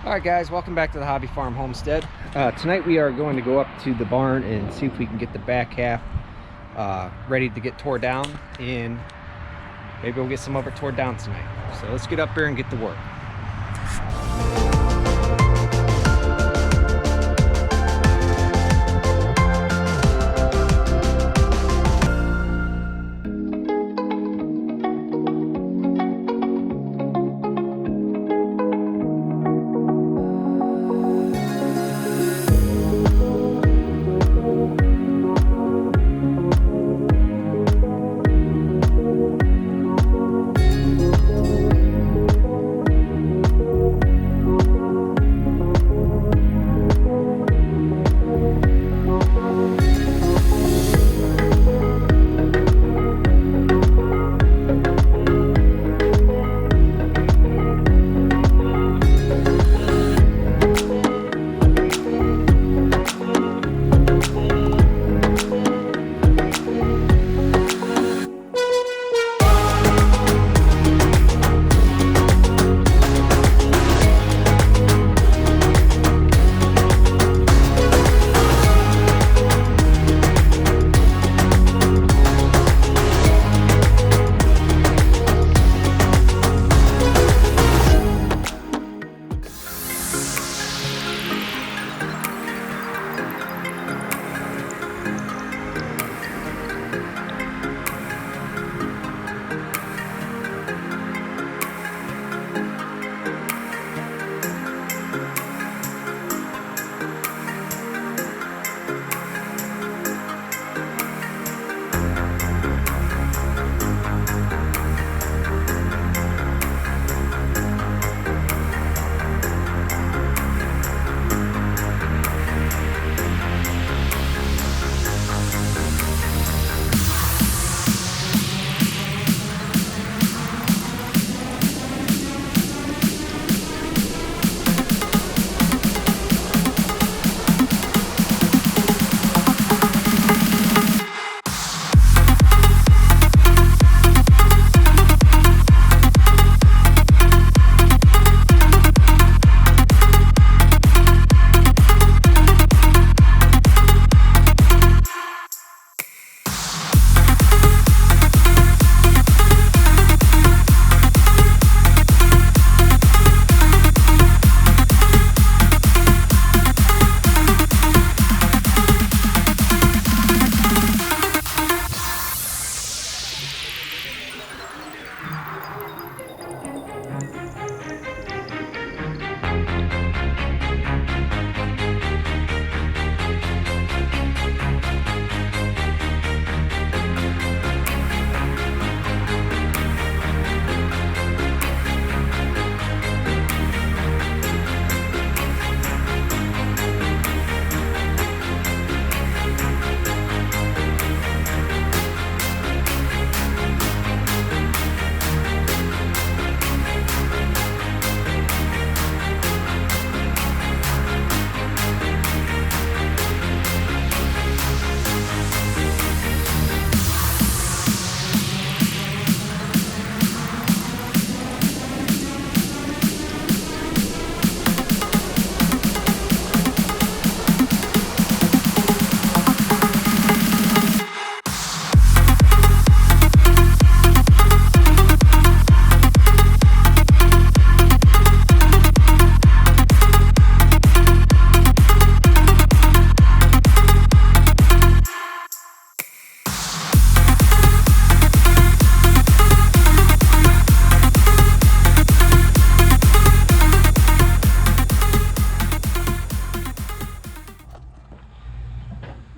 Alright guys, welcome back to the Hobby Farm Homestead. Tonight we are going to go up to the barn and see if we can get the back half ready to get tore down, and maybe we'll get some of it tore down tonight. So let's get up here and get to work.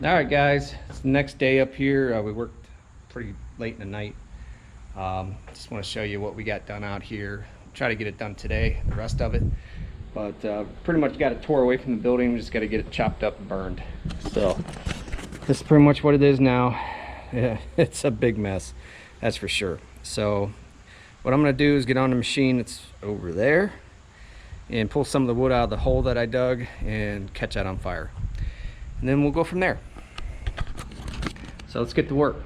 Alright guys, it's the next day up here. We worked pretty late in the night. Just want to show you what we got done out here. Try to get it done today, the rest of it. But pretty much got it tore away from the building. We just got to get it chopped up and burned. So this is pretty much what it is now. Yeah, it's a big mess, that's for sure. So what I'm going to do is get on the machine that's over there and pull some of the wood out of the hole that I dug and catch that on fire. And then we'll go from there. So let's get to work.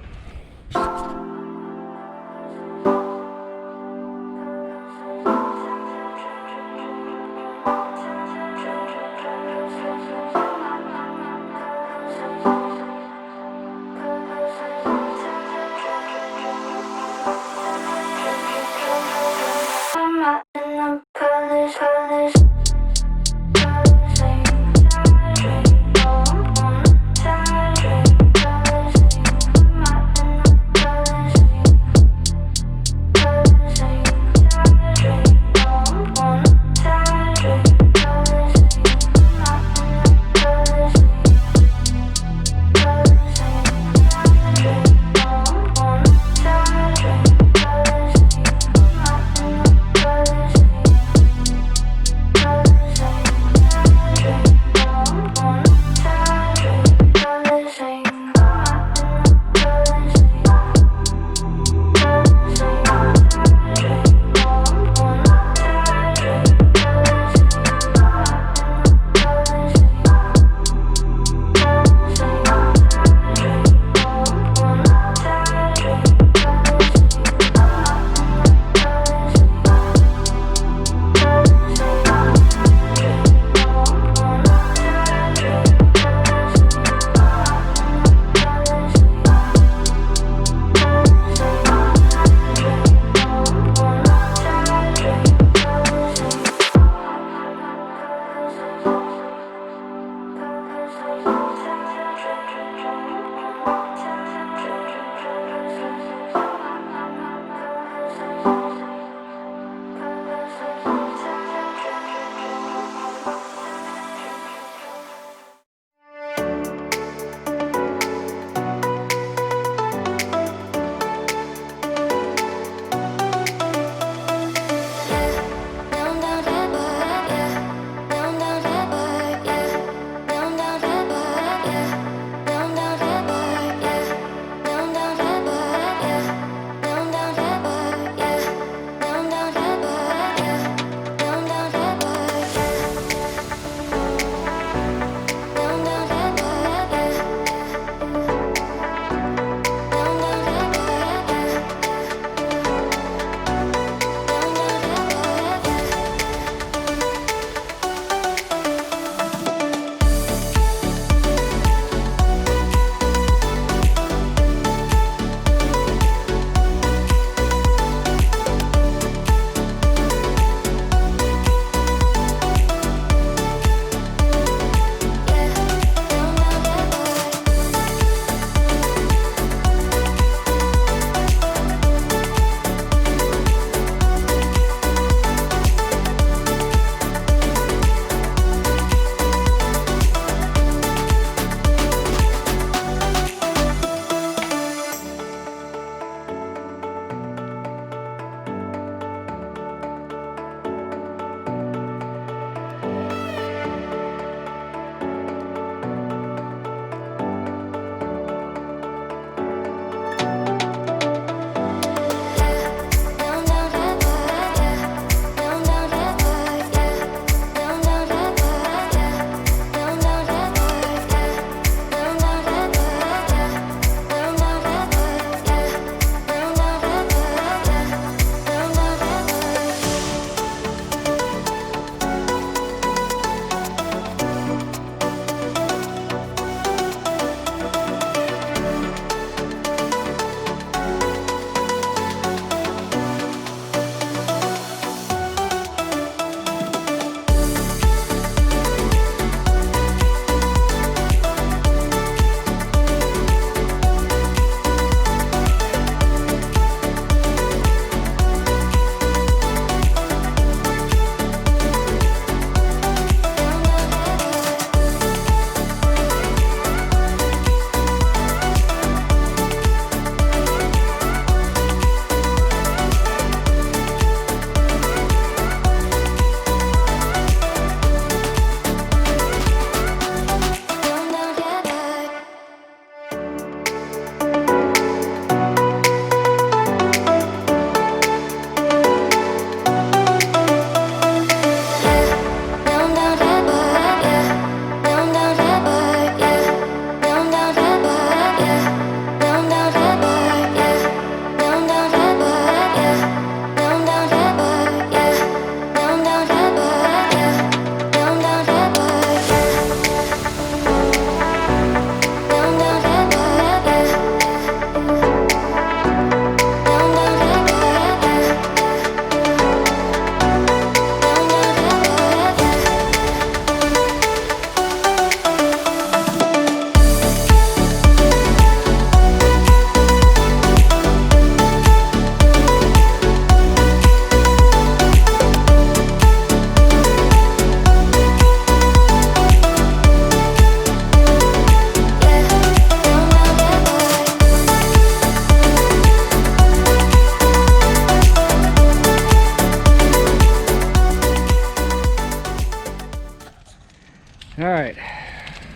All right,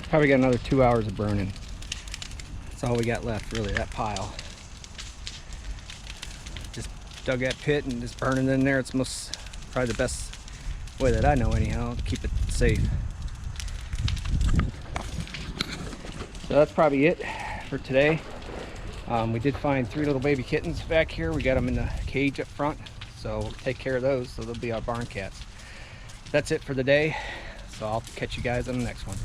probably got another 2 hours of burning. That's all we got left, really, that pile. Just dug that pit and just burning in there. It's probably the best way that I know anyhow to keep it safe. So that's probably it for today. We did find 3 little baby kittens back here. We got them in the cage up front, so we'll take care of those. So they'll be our barn cats. That's it for the day. So I'll catch you guys on the next one.